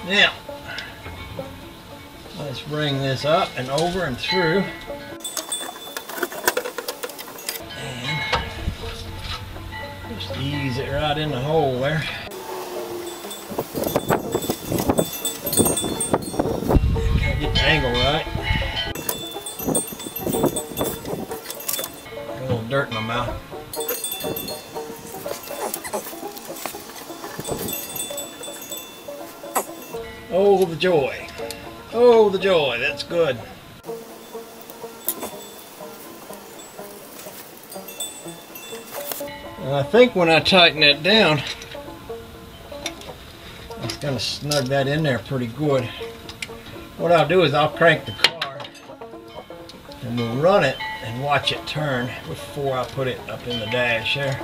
Now, let's bring this up and over and through. And just ease it right in the hole there. Get the angle right. Got a little dirt in my mouth. Oh, the joy. Oh, the joy. That's good. And I think when I tighten that down, it's going to snug that in there pretty good. What I'll do is I'll crank the car and we'll run it and watch it turn before I put it up in the dash there.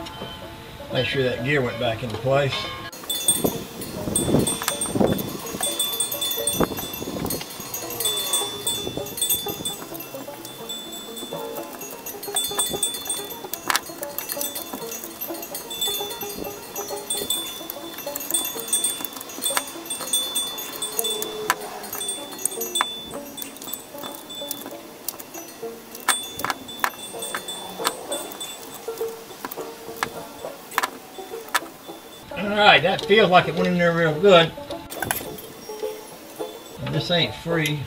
Make sure that gear went back into place. Alright, that feels like it went in there real good. And this ain't free,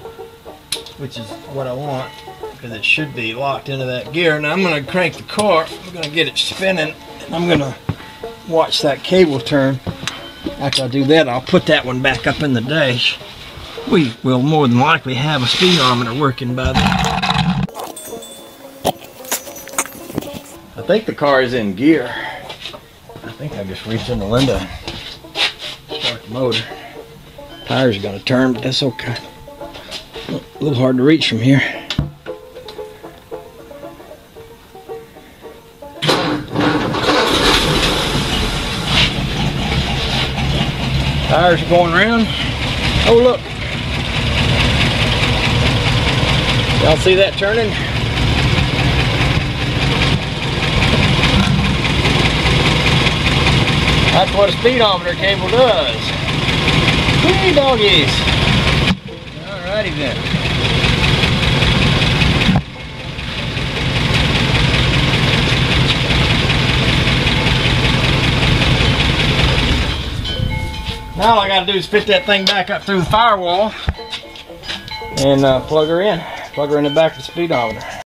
which is what I want, because it should be locked into that gear. Now I'm going to crank the car, I'm going to get it spinning, and I'm going to watch that cable turn. After I do that, I'll put that one back up in the dash. We will more than likely have a speedometer working by then. I think the car is in gear. I think I just reached in the window and start the motor. Tires are going to turn, but that's okay. A little hard to reach from here. Tires are going around. Oh, look. Y'all see that turning? That's what a speedometer cable does. Hey, doggies. Alrighty then. Now all I gotta do is fit that thing back up through the firewall and plug her in. Plug her in the back of the speedometer.